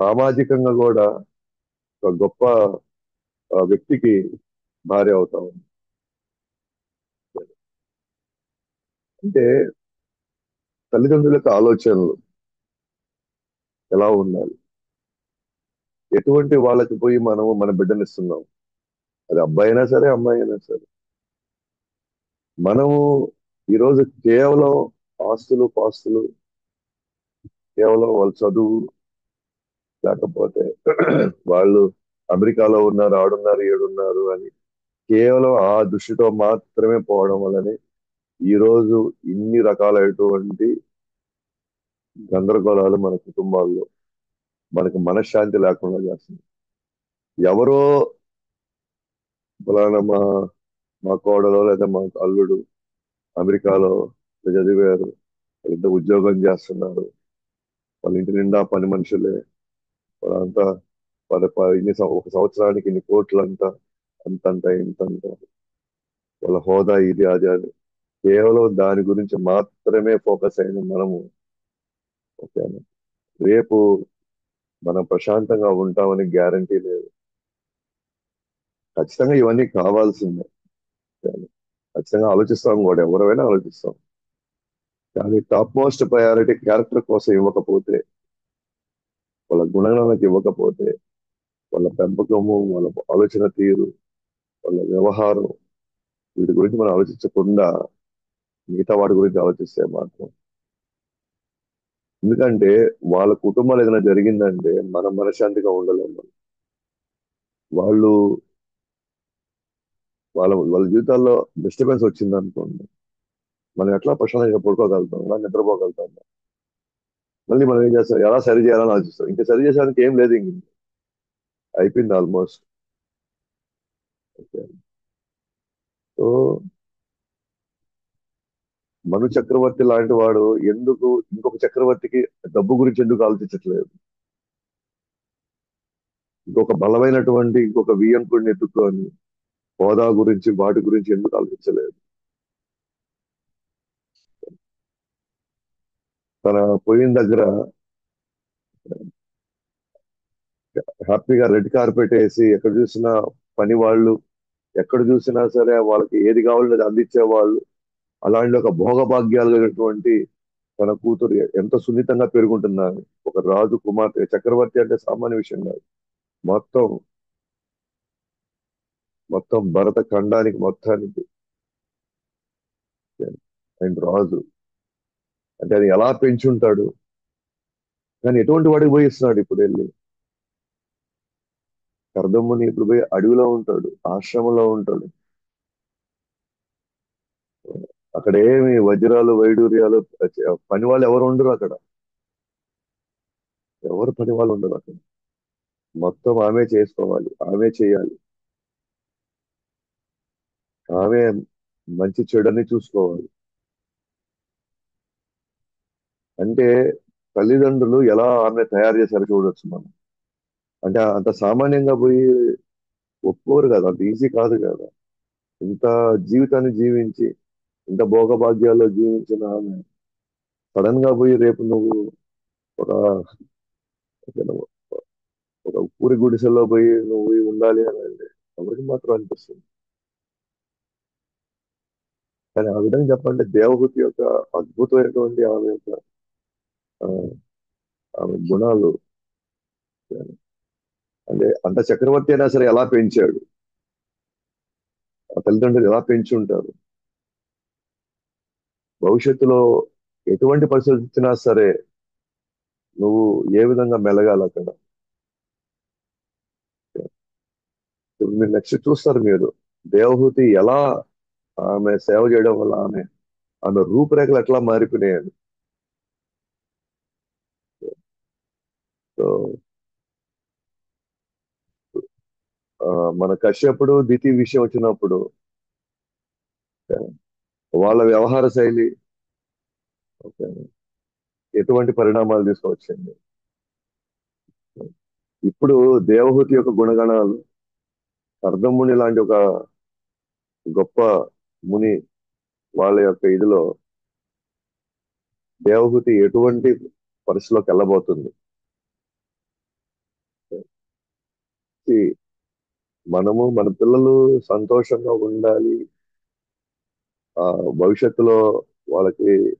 సామాజికంగా కూడా ఒక గొప్ప వ్యక్తికి భార్య అవుతా ఉంది. అంటే తల్లిదండ్రుల యొక్క ఆలోచనలు ఎలా ఉండాలి, ఎటువంటి వాళ్ళకి పోయి మనము మన బిడ్డనిస్తున్నాం, అది అబ్బాయి అయినా సరే అమ్మాయి అయినా సరే. మనము ఈరోజు కేవలం ఆస్తులు పాస్తులు, కేవలం వాళ్ళ చదువు, లేకపోతే వాళ్ళు అమెరికాలో ఉన్నారు, ఆడున్నారు, ఏడున్నారు అని కేవలం ఆ దృష్టితో మాత్రమే పోవడం వల్లనే ఈ రోజు ఇన్ని రకాలైనటువంటి గందరగోళాలు మన కుటుంబాల్లో మనకు మనశ్శాంతి లేకుండా చేస్తుంది. ఎవరో ఫలానా మా కోడలో లేదా మా అల్లుడు అమెరికాలో చదివారు, వాళ్ళిద్దరు ఉద్యోగం చేస్తున్నారు, వాళ్ళ ఇంటి నిండా పని మనుషులే, వాళ్ళంతా ఒక సంవత్సరానికి ఇన్ని కోట్లంట, అంతంట ఇంతంట, వాళ్ళ హోదా ఇది అది అని కేవలం దాని గురించి మాత్రమే ఫోకస్ అయిన మనము ఓకేనా, రేపు మనం ప్రశాంతంగా ఉంటామని గ్యారంటీ లేదు. ఖచ్చితంగా ఇవన్నీ కావాల్సిందే, ఖచ్చితంగా ఆలోచిస్తాం కూడా, ఎవరైనా ఆలోచిస్తాం. కానీ టాప్ మోస్ట్ ప్రయారిటీ క్యారెక్టర్ కోసం ఇవ్వకపోతే, వాళ్ళ గుణగణాలకు ఇవ్వకపోతే, వాళ్ళ పెంపకము, వాళ్ళ ఆలోచన తీరు, వాళ్ళ వ్యవహారం, వీటి గురించి మనం ఆలోచించకుండా మిగతా వాటి గురించి ఆలోచిస్తే మాత్రం, ఎందుకంటే వాళ్ళ కుటుంబాలు ఏదైనా జరిగిందంటే మనం మనశ్శాంతిగా ఉండలేము. వాళ్ళు వాళ్ళ జీవితాల్లో డిస్టర్బెన్స్ వచ్చింది అనుకోండి, మనం ఎట్లా ప్రశాంతంగా పడుకోగలుగుతాం, ఎలా నిద్రపోగలుగుతాం, మళ్ళీ మనం ఏం చేస్తాం, ఎలా సరి చేయాలని ఆలోచిస్తాం. ఇంకా సరి చేసేదానికి ఏం లేదు, ఇంక అయిపోయింది ఆల్మోస్ట్. ఓకే. సో మను చక్రవర్తి లాంటి వాడు ఎందుకు ఇంకొక చక్రవర్తికి డబ్బు గురించి ఎందుకు ఆలోచించట్లేదు, ఇంకొక వియంకుడిని ఎత్తుక్కొని హోదా గురించి వాటి గురించి ఎందుకు ఆలోచించలేదు. తన పోయిన దగ్గర హ్యాపీగా రెడ్ కార్పెట్ వేసి ఎక్కడ చూసినా పని వాళ్ళు, ఎక్కడ చూసినా సరే వాళ్ళకి ఏది కావాలో అది అందించే వాళ్ళు, అలాంటి ఒక భోగభాగ్యాలు కలిగినటువంటి తన కూతురు ఎంత సున్నితంగా పెరుగుంటున్నారు. ఒక రాజు కుమార్తె, చక్రవర్తి అంటే సామాన్య విషయం కాదు. మొత్తం మొత్తం భరత ఖండానికి మొత్తానికి ఆయన రాజు అంటే అది ఎలా పెంచుంటాడు. కానీ ఎటువంటి వాడికి పోయి ఇస్తున్నాడు ఇప్పుడు వెళ్ళి, కర్దమ్ముని ఇప్పుడు పోయి అడవిలో ఉంటాడు, ఆశ్రమంలో ఉంటాడు. అక్కడ ఏమి వజ్రాలు వైడూర్యాలు పని వాళ్ళు ఎవరు ఉండరు అక్కడ, ఎవరు పని వాళ్ళు ఉండరు అక్కడ. మొత్తం ఆమె చేసుకోవాలి, ఆమె చేయాలి, ఆమె మంచి చెడుని చూసుకోవాలి. అంటే తల్లిదండ్రులు ఎలా ఆమె తయారు చేశారో చూడొచ్చు మనం. అంటే అంత సామాన్యంగా పోయి ఒప్పుకోరు కదా, అంత ఈజీ కాదు కదా. ఇంత జీవితాన్ని జీవించి, ఇంత భోగభాగ్యాల్లో జీవించిన ఆమె సడన్ గా పోయి రేపు నువ్వు ఒక ఒక ఊరి గుడిసెల్లో పోయి నువ్వు ఉండాలి అని అంటే ఎవరికి మాత్రం అనిపిస్తుంది. కానీ ఆ విధంగా చెప్పండి, దేవహూతి యొక్క అద్భుతమైనటువంటి ఆ, ఆమె గుణాలు, అంటే అంత చక్రవర్తి అయినా సరే ఎలా పెంచాడు, ఆ తల్లిదండ్రులు ఎలా పెంచి ఉంటారు. భవిష్యత్తులో ఎటువంటి పరిస్థితి వచ్చినా సరే నువ్వు ఏ విధంగా మెలగాలి అక్కడ. ఇప్పుడు మీరు నెక్స్ట్ చూస్తారు మీరు దేవహూతి ఎలా ఆమె సేవ చేయడం వల్ల ఆమె రూపురేఖలు ఎట్లా మారిపోయినాయని. సో ఆ, మన కశ్యపుడు దితి విషయం వచ్చినప్పుడు వాళ్ళ వ్యవహార శైలి ఓకే, ఎటువంటి పరిణామాలు తీసుకొచ్చింది. ఇప్పుడు దేవహూతి యొక్క గుణగణాలు కర్దముని లాంటి ఒక గొప్ప ముని వాళ్ళ యొక్క ఇదిలో దేవహూతి ఎటువంటి పరిస్థితిలోకి వెళ్ళబోతుంది. ఈ మనము మన పిల్లలు సంతోషంగా ఉండాలి, ఆ భవిష్యత్తులో వాళ్ళకి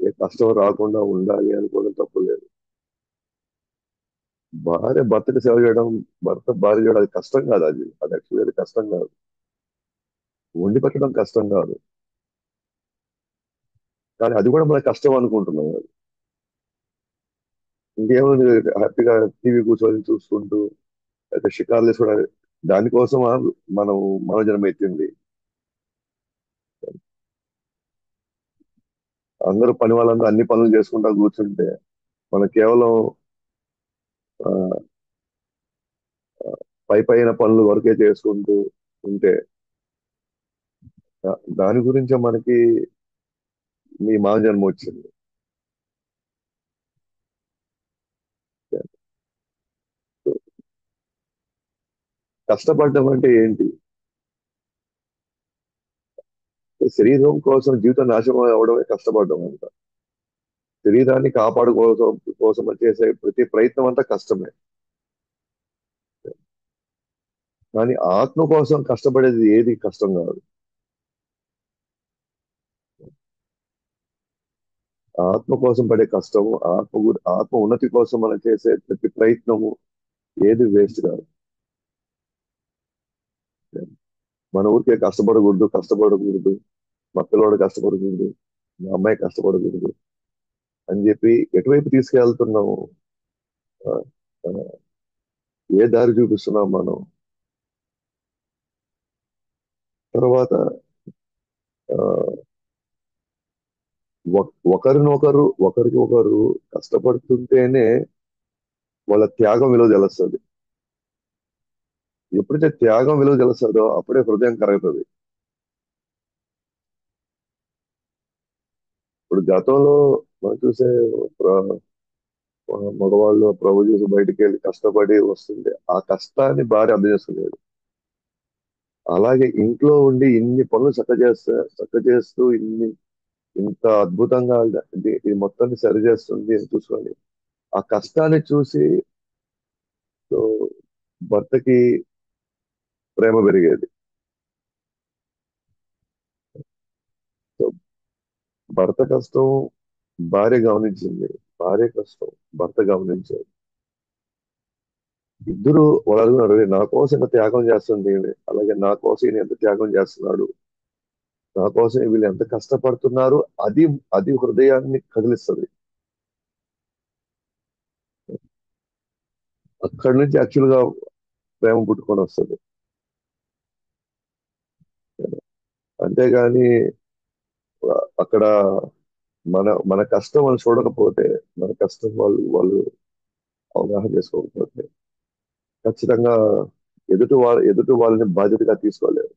ఏ కష్టం రాకుండా ఉండాలి అనుకోవడం తప్పు లేదు. భార్య భర్తకి సేవ చేయడం, భర్త భార్య చేయడం అది కష్టం కాదు. అది అది యాక్చువల్లీ అది కష్టం కాదు. వండి పెట్టడం కష్టం కాదు. కానీ అది కూడా మన కష్టం అనుకుంటున్నాం. ఇంకేముంది, హ్యాపీగా టీవీ కూర్చొని చూసుకుంటూ అయితే షికార్లు వేసుకోవడానికి దానికోసం మనం మన జన్మ ఎత్తింది. అందరూ పని వాళ్ళందరూ అన్ని పనులు చేసుకుంటా కూర్చుంటే మనం కేవలం ఆ, పై పైన పనులు వరకే చేసుకుంటూ ఉంటే దాని గురించే మనకి మీ మాన జన్మ వచ్చింది. కష్టపడడం అంటే ఏంటి? శరీరం కోసం జీవితం నాశనం అవడమే కష్టపడడం అంట. శరీరాన్ని కాపాడుకోవడం కోసం చేసే ప్రతి ప్రయత్నం అంతా కష్టమే. కానీ ఆత్మ కోసం కష్టపడేది ఏది కష్టం కాదు. ఆత్మ కోసం పడే కష్టము, ఆత్మ ఉన్నతి కోసం మనం చేసే ప్రతి ప్రయత్నము ఏది వేస్ట్ కాదు. మన ఊరికే కష్టపడకూడదు, మా పిల్లవాడు కష్టపడకూడదు, మా అమ్మాయి కష్టపడకూడదు అని చెప్పి ఎటువైపు తీసుకెళ్తున్నాము? ఆ, ఆ, ఏ దారి చూపిస్తున్నాం మనం? తర్వాత ఆ, ఒకరికి ఒకరు కష్టపడుతుంటేనే వాళ్ళ త్యాగం విలువ తెలుస్తుంది. ఎప్పుడైతే త్యాగం విలువ తెలుస్తుందో అప్పుడే హృదయం కరుగుతుంది. ఇప్పుడు గతంలో మనం చూసే ప్ర- మగవాళ్ళు ప్రభు చేసి బయటికి వెళ్ళి కష్టపడి వస్తుంటే ఆ కష్టాన్ని భార్య అర్థం చేసుకునేది. అలాగే ఇంట్లో ఉండి ఇన్ని పనులు చక్క చేస్తూ ఇంత అద్భుతంగా ఇది మొత్తాన్ని సరి చేస్తుంది అని చూసుకొని ఆ కష్టాన్ని చూసి సో, భర్తకి ప్రేమ పెరిగేది. సో, భర్త కష్టం భార్య గమనించింది, భార్య కష్టం భర్త గమనించారు. ఇద్దరు వాళ్ళు అనుకున్నారు, "ఏ, నా కోసం ఇంత త్యాగం చేస్తుంది ఈమె, అలాగే నా కోసం ఈయన ఎంత త్యాగం చేస్తున్నాడు, నా కోసం వీళ్ళు ఎంత కష్టపడుతున్నారు." అది అది హృదయాన్ని కదిలిస్తుంది. అక్కడి నుంచి యాక్చువల్ గా ప్రేమ పుట్టుకొని వస్తుంది. అంతేగాని అక్కడ మన కష్టం వాళ్ళు చూడకపోతే, మన కష్టం వాళ్ళు అవగాహన చేసుకోకపోతే ఖచ్చితంగా ఎదుటి వాళ్ళని బాధ్యతగా తీసుకోలేరు.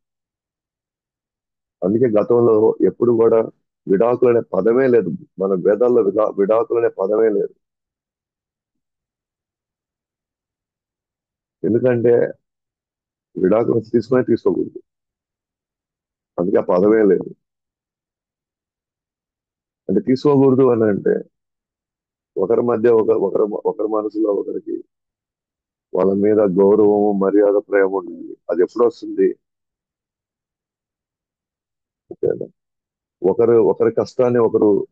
అందుకే గతంలో ఎప్పుడు కూడా విడాకులు అనే పదమే లేదు. మన వేదాల్లో విడాకులు అనే పదమే లేదు. ఎందుకంటే విడాకులు తీసుకోకూడదు. అందుకే ఆ పదమే లేదు. అంటే తీసుకోకూడదు అని అంటే ఒకరి మధ్య ఒకరి మనసులో ఒకరికి వాళ్ళ మీద గౌరవం, మర్యాద, ప్రేమ ఉండాలి. అది ఎప్పుడు వస్తుంది? ఓకేనా? ఒకరి కష్టాన్ని ఒకరు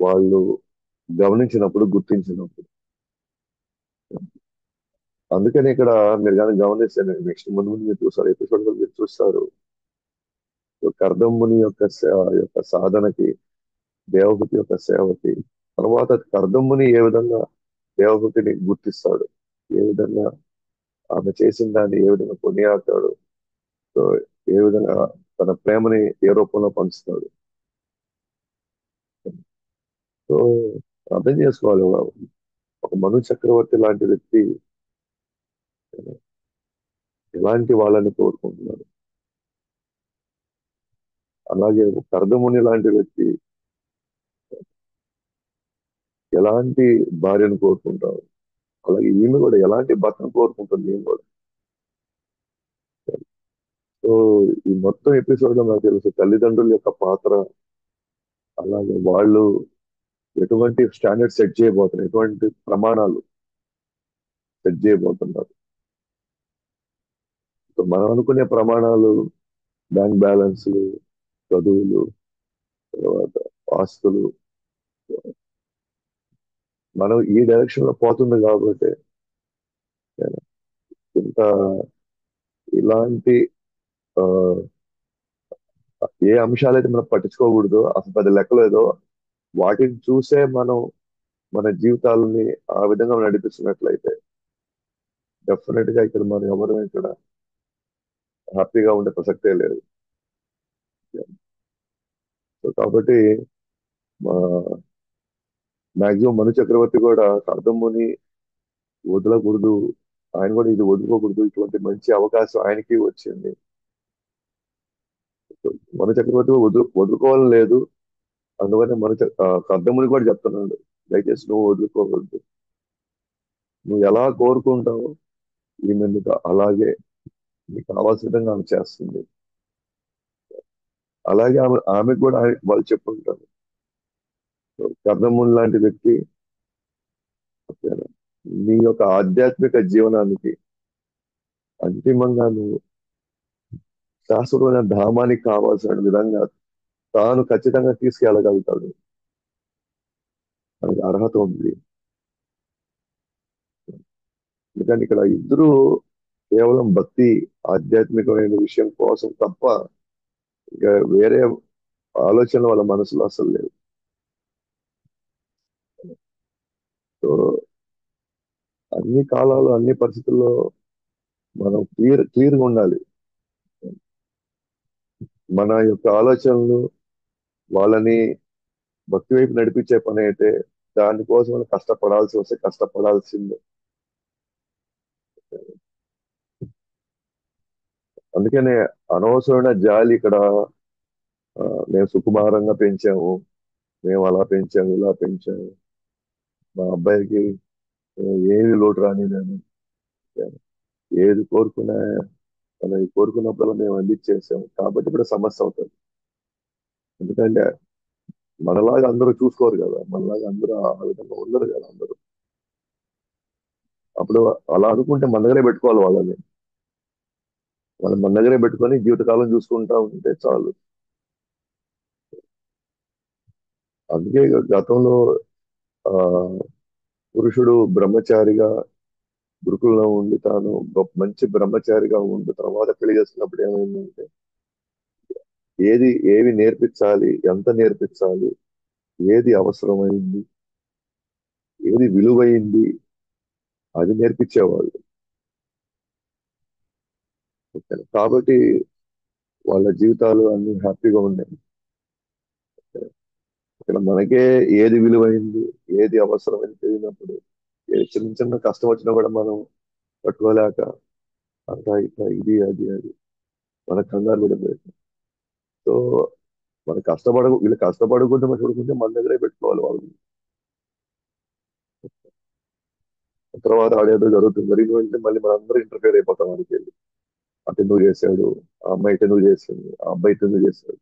వాళ్ళు గమనించినప్పుడు, గుర్తించినప్పుడు. అందుకని ఇక్కడ మీరు కానీ గమనిస్తే నెక్స్ట్ ముందు ముందు మీరు చూస్తారు, ఎపిసోడ్ మీరు చూస్తారు. కర్దమ్ముని యొక్క సాధనకి దేవహూతి యొక్క సేవకి. తర్వాత కర్దమ్ముని ఏ విధంగా దేవహూతిని గుర్తిస్తాడు, ఏ విధంగా ఆమె చేసిన దాన్ని ఏ విధంగా కొనియాడతాడు, సో ఏ విధంగా తన ప్రేమని ఏ రూపంలో పంచుతాడు. సో అర్థం చేసుకోవాలి, ఒక మను చక్రవర్తి లాంటి వ్యక్తి ఎలాంటి వాళ్ళని కోరుకుంటున్నాడు, అలాగే కర్దముని లాంటి వ్యక్తి ఎలాంటి భార్యను కోరుకుంటాడు, అలాగే ఈమె కూడా ఎలాంటి భర్తను కోరుకుంటుంది ఈమె కూడా. సో ఈ మొత్తం ఎపిసోడ్ లో నాకు తెలుసు తల్లిదండ్రుల యొక్క పాత్ర, అలాగే వాళ్ళు ఎటువంటి స్టాండర్డ్ సెట్ చేయబోతున్నారు, ఎటువంటి ప్రమాణాలు సెట్ చేయబోతున్నారు. సో మనం అనుకునే ప్రమాణాలు బ్యాంక్ బ్యాలెన్స్లు, చదువులు, తర్వాత ఆస్తులు, మనం ఈ డైరెక్షన్ లో పోతుంది కాబట్టి ఇంత ఇలాంటి ఆ, ఏ అంశాలైతే మనం పట్టించుకోకూడదో, అసలు పెద్ద లెక్కలేదో వాటిని చూసే మనం మన జీవితాలని ఆ విధంగా నడిపిస్తున్నట్లయితే డెఫినెట్ గా ఇక్కడ మనం ఎవరు ఇక్కడ హ్యాపీగా ఉండే ప్రసక్తే లేదు. సో కాబట్టి మాక్సిమం మను చక్రవర్తి కూడా కర్దమ్ముని వదలకూడదు, ఆయన కూడా ఇది వదులుకోకూడదు, ఇటువంటి మంచి అవకాశం ఆయనకి వచ్చింది. మను చక్రవర్తి కూడా వదులుకోవాలని లేదు, అందుకని కర్దముని కూడా చెప్తున్నాడు, దయచేసి నువ్వు వదులుకోవద్దు, నువ్వు ఎలా కోరుకుంటావో ఈమె నీకు అలాగే నీకు కావాల్సిన విధంగా ఆమె చేస్తుంది. అలాగే ఆమెకు కూడా వాళ్ళు చెప్పుకుంటారు, కర్దముని లాంటి వ్యక్తి నీ యొక్క ఆధ్యాత్మిక జీవనానికి అంతిమంగా నువ్వు శాశ్వతమైన ధామానికి కావాల్సిన విధంగా తాను ఖచ్చితంగా తీసుకెళ్ళగలుగుతాడు, మనకి అర్హత ఉంది. ఎందుకంటే ఇక్కడ ఇద్దరు కేవలం భక్తి, ఆధ్యాత్మికమైన విషయం కోసం తప్ప ఇంకా వేరే ఆలోచన వాళ్ళ మనసులో అసలు లేవు. సో అన్ని కాలాలు, అన్ని పరిస్థితుల్లో మనం క్లియర్గా ఉండాలి. మన యొక్క ఆలోచనలు వాళ్ళని భక్తి వైపు నడిపించే పని అయితే దానికోసం మనం కష్టపడాల్సి వస్తే కష్టపడాల్సిందే. అందుకనే అనవసరమైన జాలి ఇక్కడ, మేము సుకుమారంగా పెంచాము, మేము అలా పెంచాము, ఇలా పెంచాము, మా అబ్బాయికి ఏది లోటు రాని నేను ఏది కోరుకున్నా మనం కోరుకున్నప్పుడు మేము అందించేసాము కాబట్టి ఇప్పుడు సమస్య అవుతుంది. ఎందుకంటే మనలాగా అందరూ చూసుకోరు కదా, మనలాగా అందరూ ఆ విధంగా ఉండరు కదా అందరూ. అప్పుడు అలా అనుకుంటే మన దగ్గరే పెట్టుకోవాలి వాళ్ళని, వాళ్ళని మన దగ్గరే పెట్టుకొని జీవితకాలం చూసుకుంటా ఉంటే చాలు. అందుకే గతంలో ఆ పురుషుడు బ్రహ్మచారిగా గురుకులంలో ఉండి తాను గొప్ప మంచి బ్రహ్మచారిగా ఉండి తర్వాత పెళ్లి చేసుకున్నప్పుడు ఏమైందంటే ఏవి నేర్పించాలి, ఎంత నేర్పించాలి, ఏది అవసరమైంది, ఏది విలువైంది అది నేర్పించేవాళ్ళు. ఓకేనా? కాబట్టి వాళ్ళ జీవితాలు అన్ని హ్యాపీగా ఉన్నాయి. ఇక్కడ మనకే ఏది విలువైంది, ఏది అవసరమని తెలియనప్పుడు ఏ చిన్న చిన్న కష్టం వచ్చినా కూడా మనం పట్టుకోలేక అంతా ఇట్లా ఇది అది అది మన కంగారు పడిపోయింది. సో మనం వీళ్ళు కష్టపడకుండా మనం చూడుకుంటే మన దగ్గరే పెట్టుకోవాలి వాళ్ళు. తర్వాత ఆడేదో జరుగుతుంది, జరిగిన వెంటనే మళ్ళీ మనందరూ ఇంటర్ఫేర్ అయిపోతాం వాడికి వెళ్ళి, అటు ఎందుకు చేశాడు, ఆ అమ్మాయి ఇటు ఎందుకు చేసింది, ఆ అబ్బాయి ఇటు ఎందుకు చేశాడు.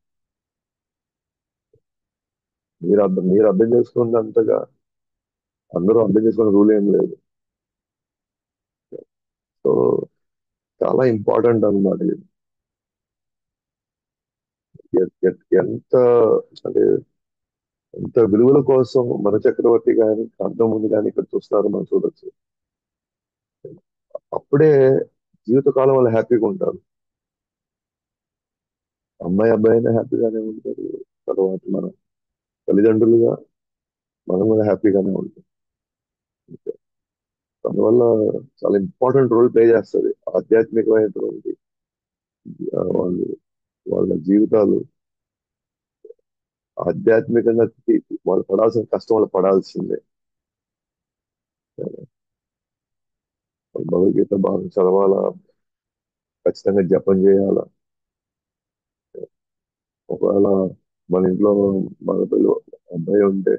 మీరు అర్థం చేసుకున్నంతగా అందరూ అర్థం చేసుకున్న రూల్ ఏం లేదు. సో చాలా ఇంపార్టెంట్ అన్నమాట ఇది. ఎంత అంటే ఎంత విలువల కోసం మన చక్రవర్తి కానీ అర్థం ఉంది కానీ ఇక్కడ చూస్తారు మనం చూడొచ్చు. అప్పుడే జీవితకాలం వాళ్ళు హ్యాపీగా ఉంటారు, అమ్మాయి అబ్బాయి అయినా హ్యాపీగానే ఉంటారు. తర్వాత మనం తల్లిదండ్రులుగా మనం కూడా హ్యాపీగానే ఉంటాం. అందువల్ల చాలా ఇంపార్టెంట్ రోల్ ప్లే చేస్తుంది ఆధ్యాత్మికమైనటువంటి వాళ్ళు వాళ్ళ జీవితాలు ఆధ్యాత్మికంగా వాళ్ళు పడాల్సిన కష్టం వాళ్ళు పడాల్సిందే. వాళ్ళు భగవద్గీత బాగా చదవాలా, ఖచ్చితంగా జపం చేయాలా. ఒకవేళ మన ఇంట్లో మన పిల్ల అబ్బాయి ఉంటే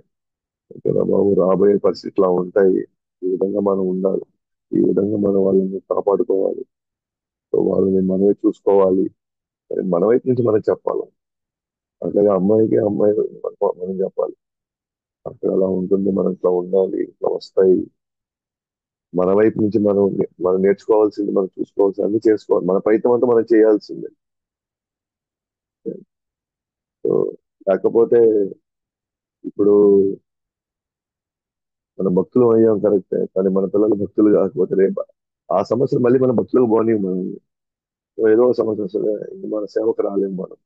కదా బాబు రాబోయే పరిస్థితులు అలా ఉంటాయి, ఈ విధంగా మనం ఉండాలి, ఈ విధంగా మనం వాళ్ళని కాపాడుకోవాలి, సో వాళ్ళని మనమే చూసుకోవాలి అని మన వైపు నుంచి మనం చెప్పాలి. అట్లాగే అమ్మాయికి అమ్మాయి మనం చెప్పాలి, అక్కడ అలా ఉంటుంది, మనం ఇట్లా ఉండాలి, ఇట్లా వస్తాయి. మన వైపు నుంచి మనం నేర్చుకోవాల్సింది, మనం చూసుకోవాల్సింది అన్ని చేసుకోవాలి, మన ప్రయత్నం అంతా మనం చేయాల్సిందే. సో లేకపోతే ఇప్పుడు మన భక్తులు అయ్యాం కరెక్టే, కానీ మన పిల్లలు భక్తులు కాకపోతే రేపు ఆ సమస్యలు మళ్ళీ మన భక్తులకు పోనీ మనం. సో ఏదో ఒక సమస్య వస్తుంది, ఇంక మన సేవకు రాలేము మనం.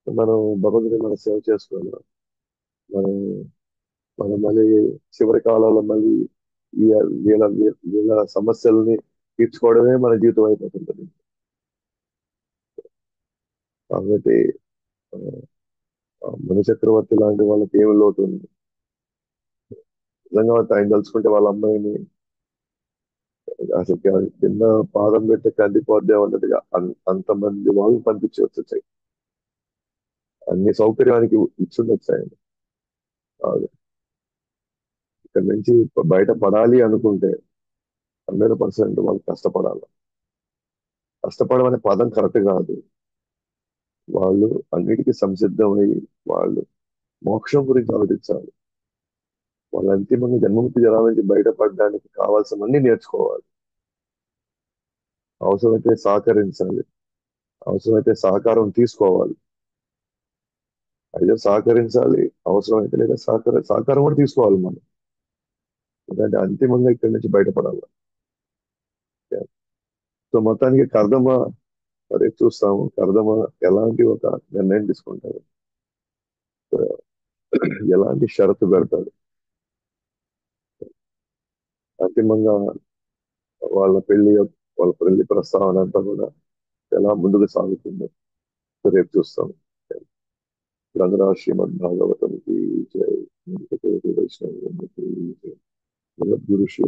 మనం భగవంతుని మన సేవ చేసుకోవాలి. మనం మనం మళ్ళీ చివరి కాలంలో మళ్ళీ ఈ వీళ్ళ వీళ్ళ సమస్యల్ని తీర్చుకోవడమే మన జీవితం అయిపోతుంటుంది. కాబట్టి ఆ, ఆ ముని చక్రవర్తి లాంటి వాళ్ళకి ఏమి లోటు ఉంది. నిజంగా ఆయన తలుచుకుంటే వాళ్ళ అమ్మాయిని అసలు కింద పాదం పెట్టి కందిపోద్దే ఉన్నట్టుగా అంతమంది వాళ్ళు పంపించవచ్చు, అన్ని సౌకర్యానికి ఇచ్చుండొచ్చు ఆయన. కాదు, ఇక్కడ నుంచి బయట పడాలి అనుకుంటే 100% వాళ్ళు కష్టపడాలి. కష్టపడమనే పదం కరెక్ట్ కాదు. వాళ్ళు అన్నిటికీ సంసిద్ధమై వాళ్ళు మోక్షం గురించి ఆలోచించాలి. వాళ్ళు అంతిమంగా జన్మముక్తి జనాల నుంచి బయటపడడానికి కావాల్సినవన్నీ నేర్చుకోవాలి. అవసరమైతే సహకరించాలి, అవసరమైతే సహకారం తీసుకోవాలి. అయితే సహకరించాలి, అవసరమైతే లేదా సహకారం కూడా తీసుకోవాలి మనం. ఎందుకంటే అంతిమంగా ఇక్కడి నుంచి బయటపడాలి. సో మొత్తానికి కర్దమ అదే చూస్తాము, కర్దమ ఎలాంటి ఒక నిర్ణయం తీసుకుంటారు, ఎలాంటి షరతు పెడతారు, అంతిమంగా వాళ్ళ పెళ్లి ప్రస్తావన అంతా కూడా ఎలా ముందుకు సాగుతుందో రేపు చూస్తాం. గ్రంథరా శ్రీమద్ భాగవతంకి జై, వెంకటేశ్వర వైష్ణవ జై, జగద్గురు శ్రీ